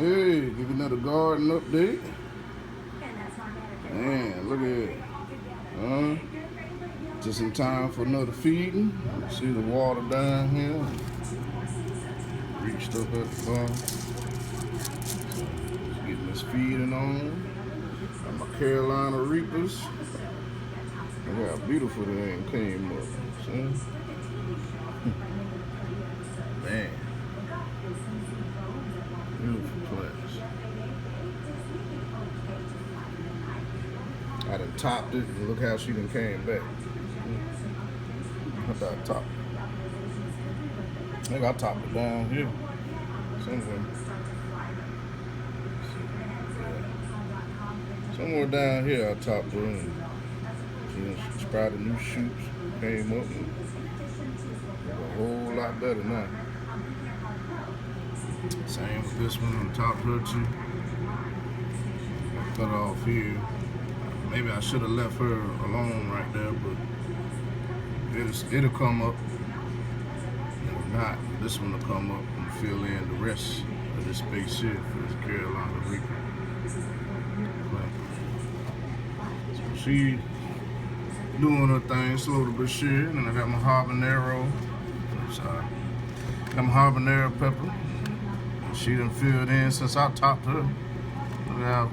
Hey, give you another garden update. Man, look at it. Just in time for another feeding. See the water down here. Reached up at the bottom. Just getting this feeding on. Got my Carolina Reapers. Look how beautiful they came up. See? Man. Beautiful plants. I done topped it, and look how she done came back. I thought I topped it. I think I topped it down here. Somewhere. Somewhere down here I topped her and she sprouted new shoots, came up and a whole lot better now. Same with this one, on top her too. Cut her off here. Maybe I should have left her alone right there, but it'll come up. If not, this one will come up and fill in the rest of this space here for this Carolina Reaper. So she doing her thing slowly but sure. And I got my habanero. Sorry. Got my habanero pepper. She done filled in since I topped her. Look how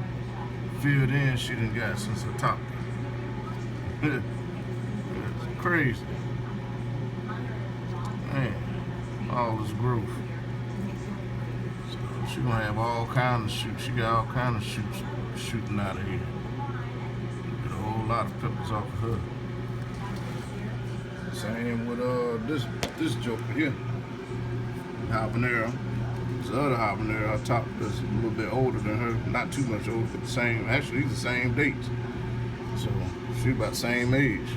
filled in she done got since I topped her. It's crazy. Man, all this growth. So she gonna have all kind of shoots. She got all kind of shoots shooting out of here. Get a whole lot of peppers off of her. Same with this joker here. Habanero. This other habanero I topped is a little bit older than her. Not too much older, but the same. Actually, these are the same dates. So she about the same age.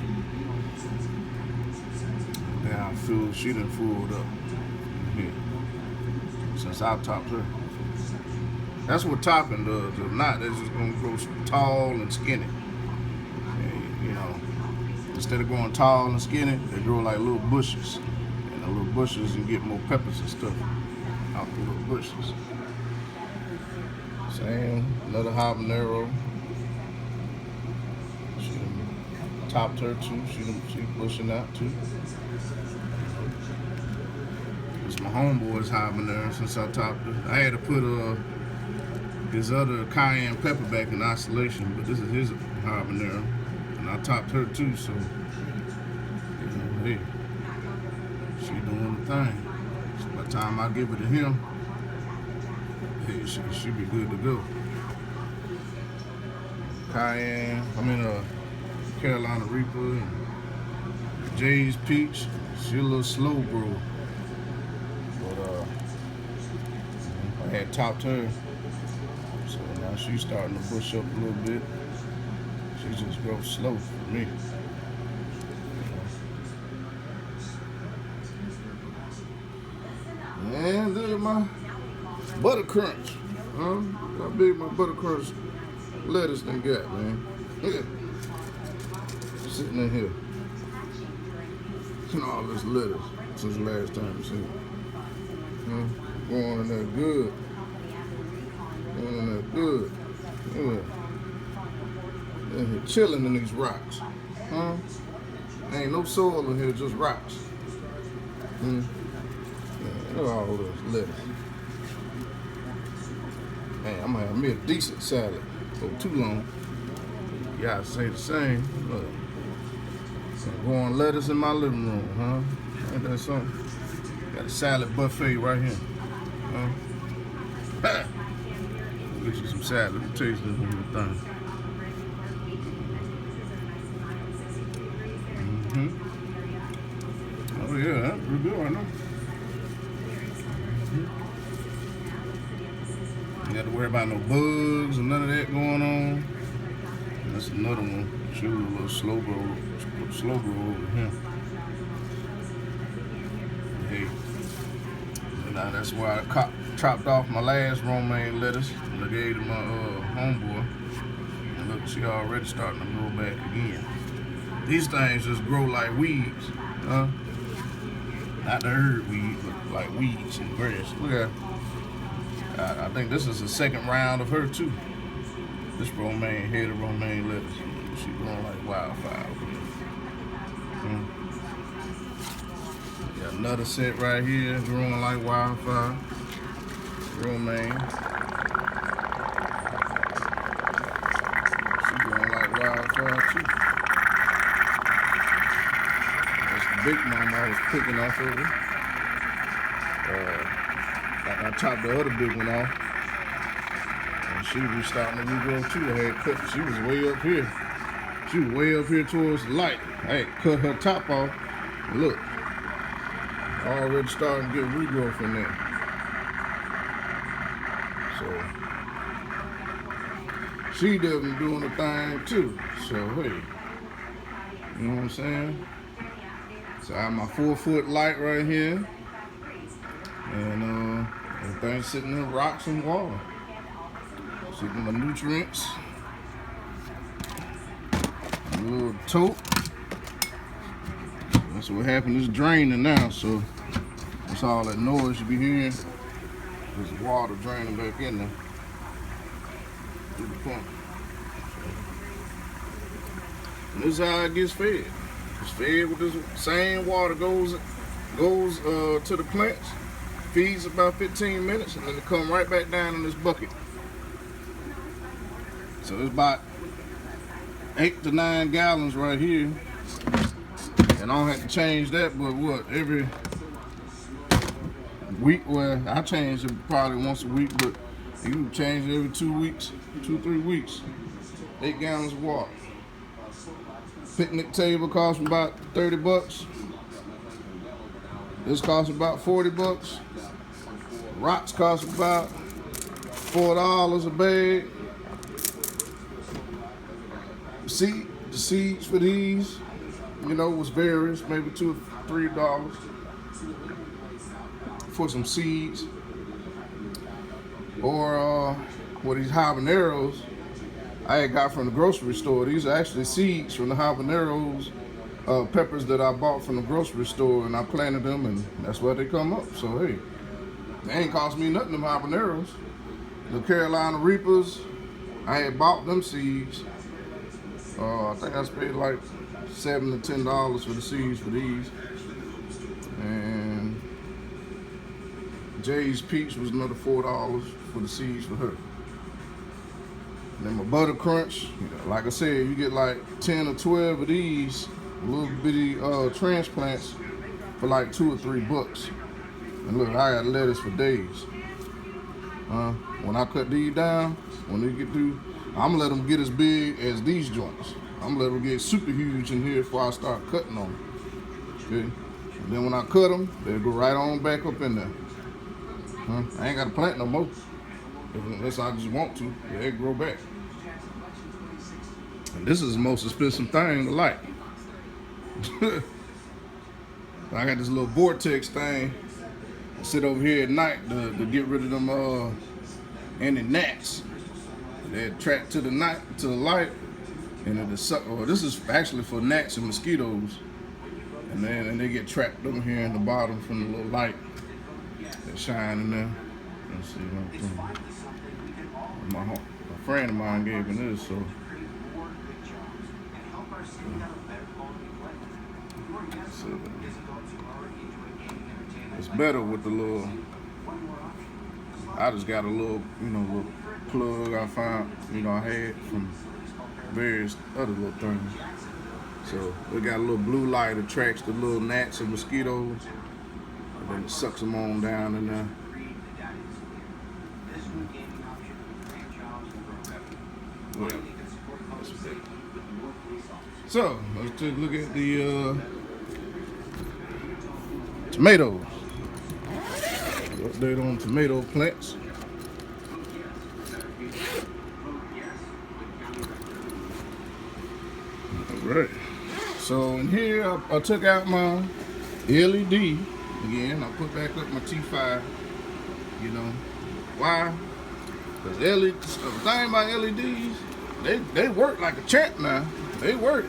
Now she done fooled up here since I topped her. That's what topping does. If not, they're just gonna grow tall and skinny. And, you know, instead of growing tall and skinny, they grow like little bushes. And the little bushes and get more peppers and stuff out the little bushes. Same, another habanero. She topped her too. She pushing out too. It's my homeboy's habanero since I topped her. I had to put his other cayenne pepper back in isolation, but this is his habanero, and I topped her too. So, hey, she doing the thing. So by the time I give it to him, hey, she should be good to go. Carolina Reaper and Jay's Peach. She a little slow grow, but I had topped her, so now she's starting to bush up a little bit. She just grows slow for me. And look at my butter crunch. How big my butter crunch lettuce done got, man. Look at it. Sitting in here. And all this lettuce since the last time you seen it. Going in there good. Going in there good. Look at that. In here chilling in these rocks. Ain't no soil in here, just rocks. Look at all this lettuce. Man, I'm gonna have me a decent salad. For too long. Y'all say the same. Look. Growing lettuce in my living room, huh? Ain't that something? Got a salad buffet right here. Get you some salad. Let me taste this little thing. Oh yeah, that's pretty good right now. You got to worry about no bugs or none of that going on. That's another one. She was a little slow grow over here. Hey, now that's why I chopped off my last romaine lettuce and I gave it to my homeboy. And look, she already starting to grow back again. These things just grow like weeds, huh? Not the herb weed, but like weeds and grass. Look at I think this is the second round of her too. This romaine, head of romaine lettuce. She growing like wildfire. Got another set right here, growing like wildfire. Romaine. She growing like wildfire too. That's the big mama I was picking off of her. I chopped the other big one off. And she was starting to regrow too. I had cut, she was way up here. She was way up here towards the light. I had cut her top off. And look, already starting to get regrowth in there. So she definitely doing the thing too. So hey, you know what I'm saying? So I have my 4-foot light right here. And everything's sitting in rocks and water. Sitting in my nutrients. A little tote. That's what happened. It's draining now, so that's all that noise you be hearing. There's water draining back in there through the pump. And this is how it gets fed. It's fed with this same water goes to the plants. Feeds about 15 minutes, and then it come right back down in this bucket. So it's about 8 to 9 gallons right here. And I don't have to change that, but what, every week? Well, I change it probably once a week, but you can change it every 2 weeks, 2-3 weeks. 8 gallons of water. Picnic table costs about 30 bucks. This costs about 40 bucks. Rocks cost about $4 a bag. The seeds for these, you know, was various, maybe $2 or $3 for some seeds. Or what these habaneros I had got from the grocery store. These are actually seeds from the habaneros, peppers that I bought from the grocery store, and I planted them, and that's where they come up. So hey, they ain't cost me nothing, them habaneros. The Carolina Reapers, I had bought them seeds. I think I paid like $7 to $10 for the seeds for these. And Jay's Peach was another $4 for the seeds for her. And then my Butter Crunch, like I said, you get like 10 or 12 of these little bitty transplants for like $2 or $3. And look, I got lettuce for days. When I cut these down, when they get through, I'm gonna let them get as big as these joints. I'm gonna let them get super huge in here before I start cutting them. Okay? And then when I cut them, they'll go right on back up in there. I ain't gotta plant no more. Unless I just want to, they grow back. And this is the most expensive thing to like. I got this little vortex thing. I sit over here at night to get rid of them any gnats. They attract to the light, and it'll suck. Well, this is actually for gnats and mosquitoes, and they get trapped over here in the bottom from the little light that shine in there. Let's see what I'm doing. A friend of mine gave me this, so. It's better with the little. I just got a little, little plug I found, I had from various other little things. So we got a little blue light that attracts the little gnats and mosquitoes, and then it sucks them on down in there. Well, so let's take a look at the tomatoes. Update on tomato plants. Alright. So in here I took out my LED again. I put back up my T5. Why? Because the thing about LEDs, they work like a champ now. They work.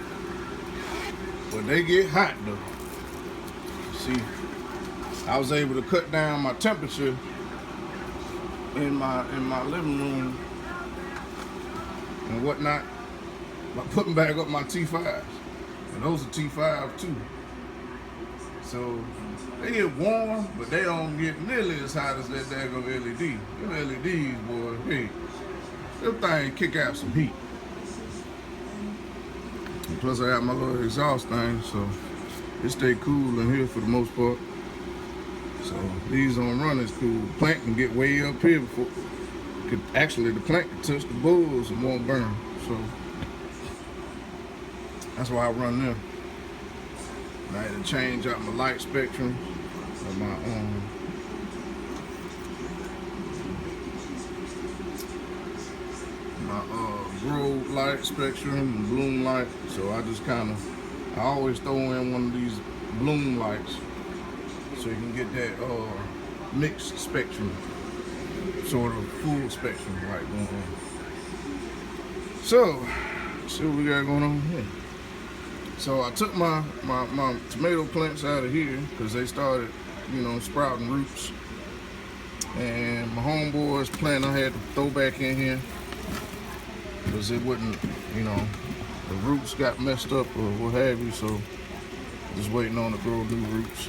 But they get hot though. See, I was able to cut down my temperature in my living room and whatnot, by putting back up my T5s. And those are T5 too. So they get warm, but they don't get nearly as hot as that daggone LED. Them LEDs, boy, hey, them thing kick out some heat. And plus I got my little exhaust thing, so it stay cool in here for the most part. So these on run is cool. The plant can get way up here before the plant can touch the bulls and won't burn. So that's why I run them. And I had to change out my light spectrum of my grow light spectrum and bloom light. So I always throw in one of these bloom lights so you can get that mixed spectrum, sort of full spectrum light going on. So, let's see what we got going on here. So I took my tomato plants out of here because they started, sprouting roots. And my homeboy's plant I had to throw back in here because it wouldn't, the roots got messed up or what have you. So just waiting on to grow new roots.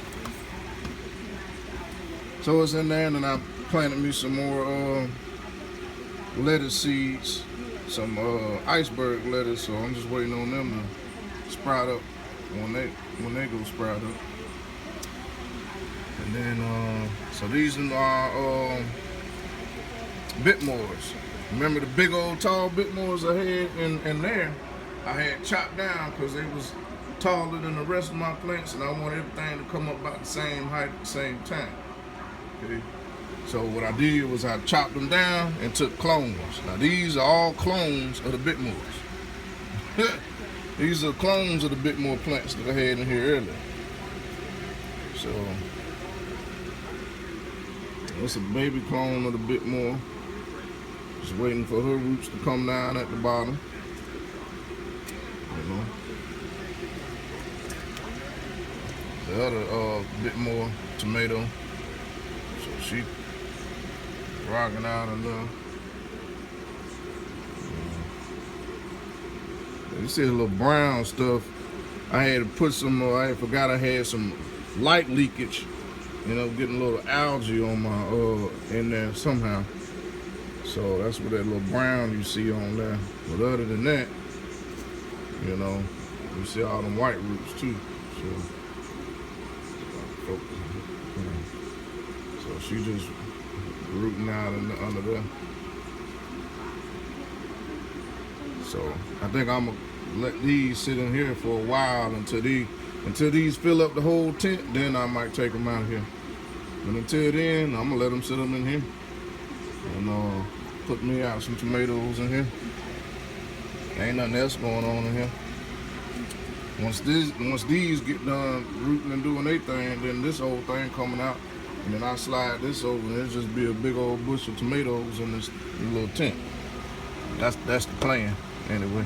So it's in there, and then I planted me some more lettuce seeds, some iceberg lettuce. So I'm just waiting on them to sprout up when they go sprout up. And then so these are Bitmores. Remember the big old tall Bitmores I had in there? I had chopped down because they was taller than the rest of my plants, and I want everything to come up about the same height at the same time. Okay. So what I did was I chopped them down and took clones. Now these are all clones of the Bitmores. These are clones of the Bitmore plants that I had in here earlier. So it's a baby clone of the Bitmore. Just waiting for her roots to come down at the bottom. The other Bitmore tomato. So she rocking out enough. You see the little brown stuff. I had to put some, I forgot I had some light leakage. Getting a little algae on my, in there somehow. So that's what that little brown you see on there. But other than that, you see all them white roots too. So she just rooting out under there. So I think I'm gonna let these sit in here for a while until these fill up the whole tent. Then I might take them out of here. But until then, I'm gonna let them sit them in here and put me out some tomatoes in here. Ain't nothing else going on in here. Once these get done rooting and doing their thing, then this whole thing coming out, and then I slide this over, and it'll just be a big old bush of tomatoes in this little tent. That's the plan, anyway.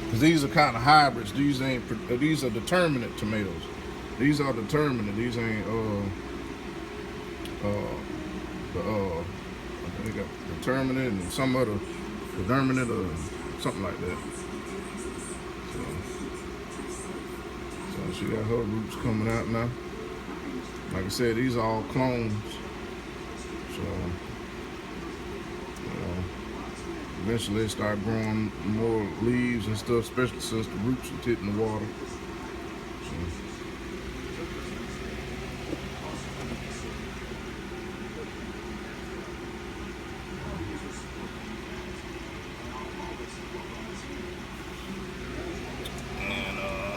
Because these are kind of hybrids. These are determinate tomatoes. These are determinate. These ain't they got determinate and some other determinate or something like that. So she got her roots coming out now. Like I said, these are all clones. So eventually they start growing more leaves and stuff, especially since the roots are hitting the water.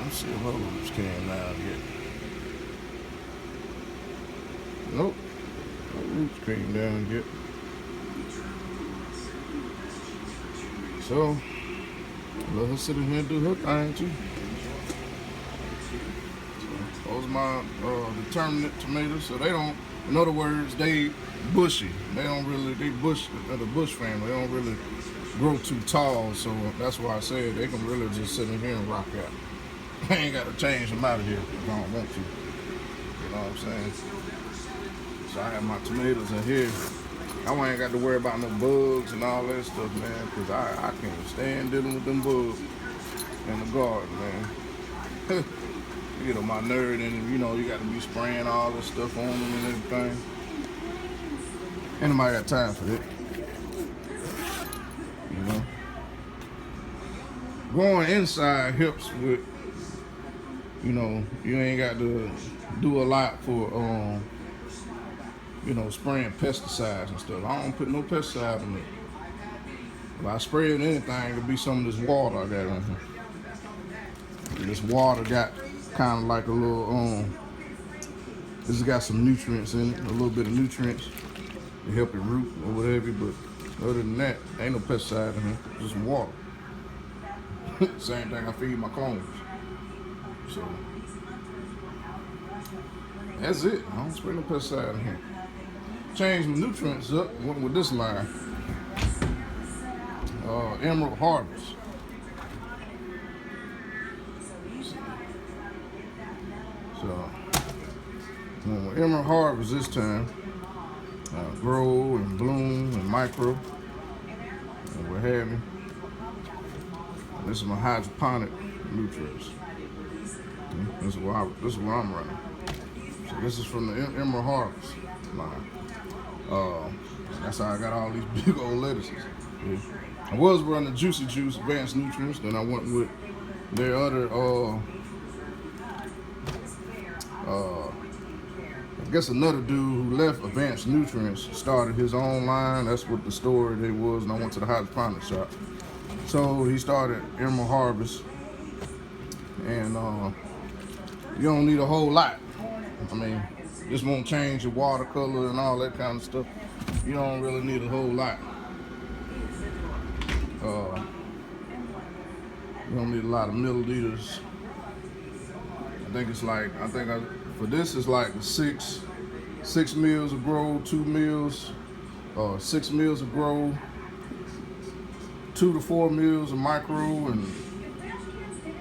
Let's see if her roots came down yet. Nope, her roots came down yet. So let her sit in here and do her thing too. So, those are my determinate tomatoes. So they don't, in other words, they bushy. They bush, the bush family. They don't really grow too tall. So that's why I said they can really just sit in here and rock out. I ain't got to change them out of here if I don't want to. know what I'm saying? So I have my tomatoes in here. I ain't got to worry about no bugs and all that stuff, man, because I can't stand dealing with them bugs in the garden, man. You get on my nerve, and you know, you got to be spraying all this stuff on them and everything. Ain't nobody got time for that. You know? Going inside helps with, you know, you ain't got to do a lot for, you know, spraying pesticides and stuff. I don't put no pesticide on it. If I spray it anything, it'll be some of this water I got on here. And this water got kind of like a little, this has got some nutrients in it, a little bit of nutrients to help it root or whatever, but other than that, ain't no pesticide in here, just water. Same thing I feed my clones. So, that's it. I don't spray no pesticide in here. Change my nutrients up, went with this line. Emerald Harvest. So, with Emerald Harvest this time, grow and bloom and micro and what have you. And this is my hydroponic nutrients. This is where I'm running. So this is from the Emerald Harvest line. That's how I got all these big old lettuces. Yeah. I was running Juicy Juice Advanced Nutrients, then I went with their other, I guess another dude who left Advanced Nutrients started his own line. That's what the story they was, and I went to the hydroponic shop. So he started Emerald Harvest, and you don't need a whole lot. I mean, this won't change your water color and all that kind of stuff. You don't really need a whole lot. You don't need a lot of milliliters. For this it's like 6 meals of grow, 2 meals, 6 meals of grow, 2 to 4 meals of micro, and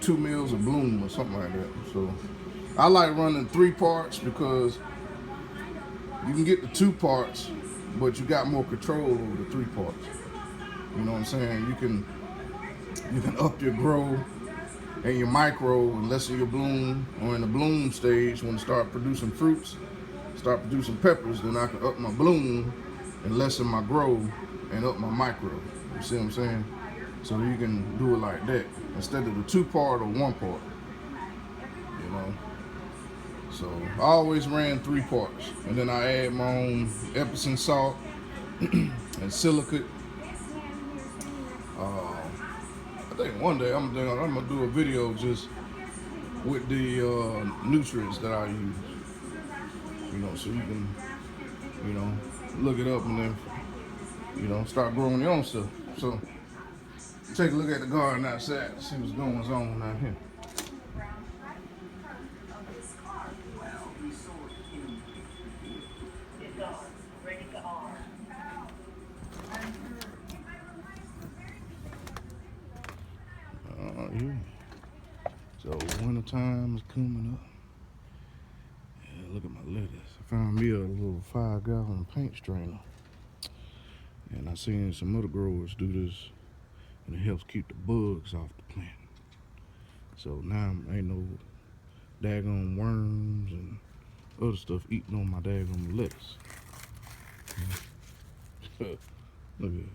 2 meals of bloom or something like that. So I like running 3 parts because you can get the 2 parts, but you got more control over the 3 parts. You know what I'm saying? You can up your grow and your micro and lessen your bloom, or in the bloom stage when it start producing fruits, start producing peppers, then I can up my bloom and lessen my grow and up my micro. You see what I'm saying? So you can do it like that instead of the 2-part or 1-part. You know. So I always ran 3 parts, and then I add my own Epsom salt and silicate. I think one day I'm gonna do a video just with the nutrients that I use. You know, so you can, you know, look it up and then, you know, start growing your own stuff. So take a look at the garden outside, see what's going on out here. Yeah. So winter time is coming up. Yeah, look at my lettuce. I found me a little 5-gallon paint strainer, and I seen some other growers do this, and it helps keep the bugs off the plant. So now ain't no daggone worms and other stuff eating on my daggone lettuce. Look at it.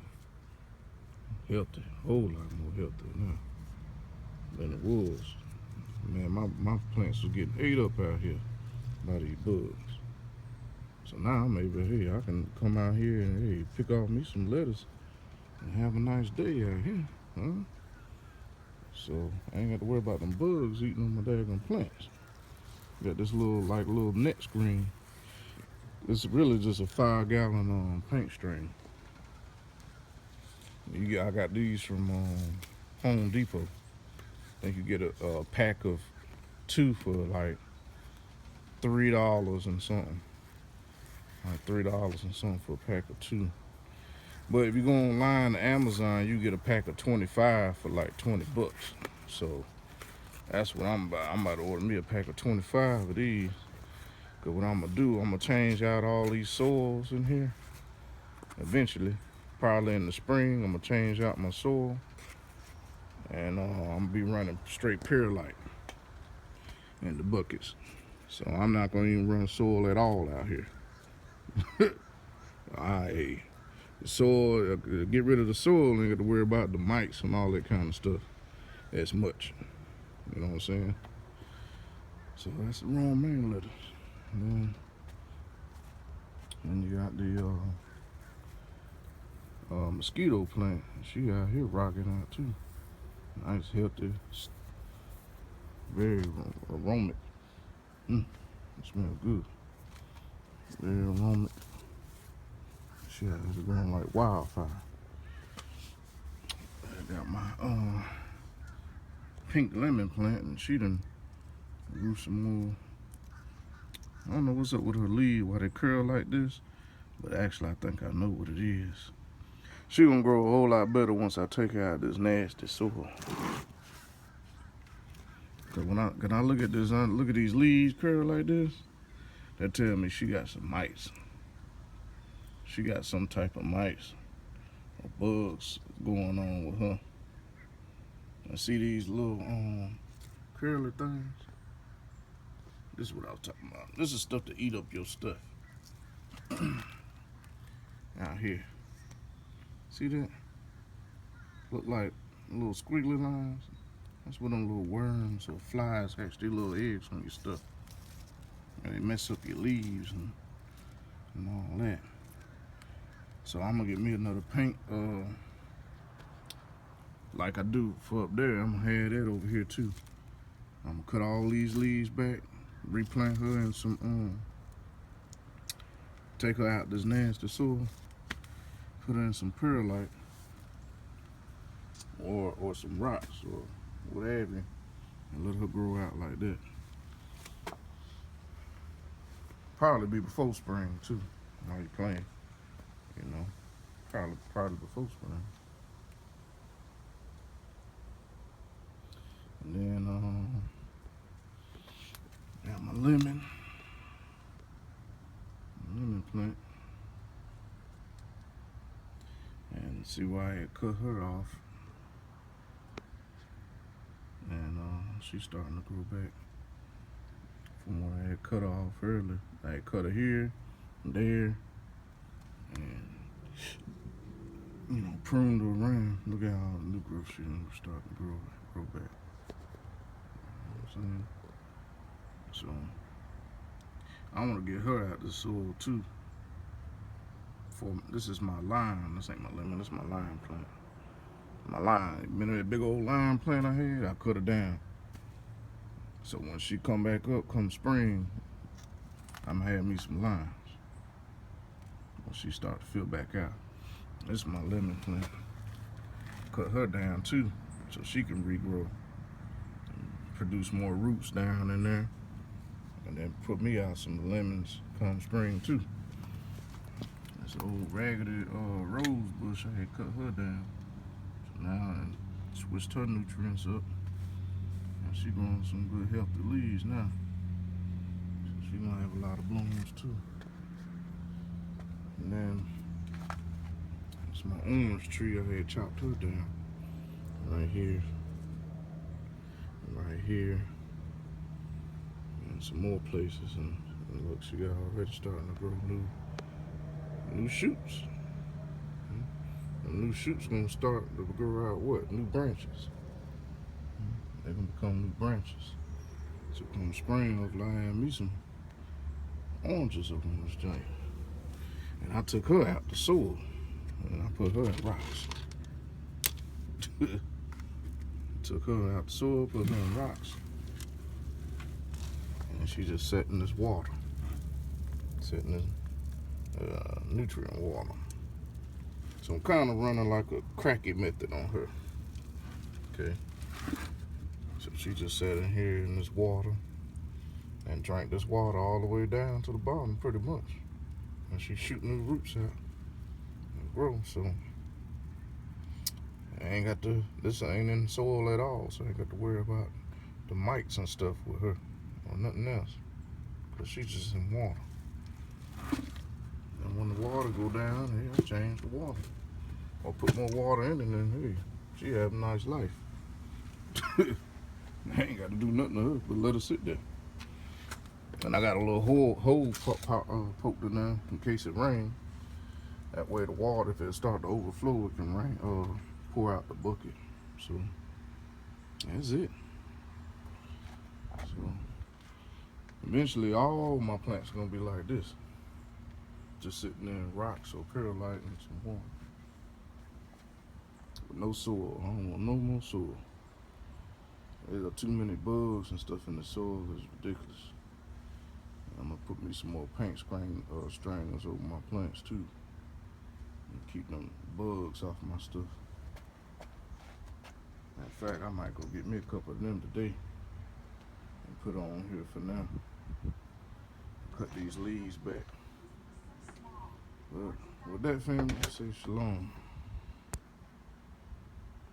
Healthy, a whole lot more healthy now than it was. Man, my plants was getting ate up out here by these bugs. So now maybe, hey, I can come out here and, hey, pick off me some lettuce and have a nice day out here, huh? So I ain't got to worry about them bugs eating on my daggone plants. Got this little net screen. It's really just a 5-gallon paint strainer. I got these from Home Depot. I think you get a pack of 2 for like $3 and something. Like $3 and something for a pack of 2. But if you go online to Amazon, you get a pack of 25 for like 20 bucks. So that's what I'm about. I'm about to order me a pack of 25 of these Cause what I'm gonna do, I'm gonna change out all these soils in here. Eventually, probably in the spring, I'm gonna change out my soil, and I'm gonna be running straight Perlite in the buckets. So I'm not gonna even run soil at all out here. The soil, get rid of the soil and get to worry about the mites and all that kind of stuff as much. You know what I'm saying? So that's the romaine lettuce. And you got the mosquito plant. She out here rocking out too. Nice, healthy, very aromatic. It smells good. Very aromatic. She out here growing like wildfire. I got my pink lemon plant, and she done grew some more. I don't know what's up with her leaves, why they curl like this, but actually I think I know what it is. She gonna grow a whole lot better once I take her out this nasty soil. Cause when I look at this, look at these leaves curl like this, that tell me she got some mites. She got some type of mites or bugs going on with her. I see these little curly things. This is what I was talking about. This is stuff to eat up your stuff. Out here. See that? Look like little squiggly lines. That's what them little worms or flies hatch their little eggs on your stuff. And they mess up your leaves and all that. So I'm gonna get me another paint like I do for up there. I'm gonna have that over here too. I'm gonna cut all these leaves back, replant her in some take her out this nasty soil, put her in some perlite or some rocks or whatever, and let her grow out like that. Probably be before spring too. While you playing, you know, probably before spring. And then got my lemon plant, and see why I had cut her off. And she's starting to grow back from where I had cut her off earlier. I had cut her here, there, and you know, pruned her around. Look at all the new growth she's starting to grow back. You know what I'm saying? So I want to get her out the soil too. This is my lime. This ain't my lemon. This is my lime plant. My lime. Remember that big old lime plant I had? I cut her down. So when she come back up, come spring, I'm gonna have me some limes. When she start to fill back out. This is my lemon plant. Cut her down too, so she can regrow. Produce more roots down in there. And then put me out some lemons come spring too. This old raggedy rose bush, I had cut her down. So now I switched her nutrients up. And she growing some good healthy leaves now. So she gonna have a lot of blooms too. And then it's my orange tree, I had chopped her down. Right here. Right here. And some more places, and look, she got already starting to grow new shoots. The new shoots gonna start to grow out what? New branches. They're gonna become new branches. So come spring, hopefully I have me some oranges up on this joint. And I took her out the soil, and I put her in rocks. Took her out the soil, put her in rocks. And she just sat in this water. Sat in this nutrient water. So I'm kind of running like a cracky method on her. Okay. So she just sat in here in this water and drank this water all the way down to the bottom pretty much. And she's shooting the roots out and grow. So I ain't got to, this ain't in soil at all. So I ain't got to worry about the mites and stuff with her or nothing else. but she's just in water. And when the water go down, yeah, change the water. Or put more water in it, and hey, she have a nice life. I ain't got to do nothing to her, but let her sit there. And I got a little hole poked in there in case it rains. That way the water, if it start to overflow, it can pour out the bucket. So that's it. So eventually all my plants are gonna be like this. Just sitting there in rocks or perlite and some water. With no soil. I don't want no more soil. There are too many bugs and stuff in the soil. It's ridiculous. I'm gonna put me some more paint stranglers over my plants too. And keep them bugs off my stuff. In fact, I might go get me a couple of them today and put on here for now. Cut these leaves back. But with that, family, I say shalom.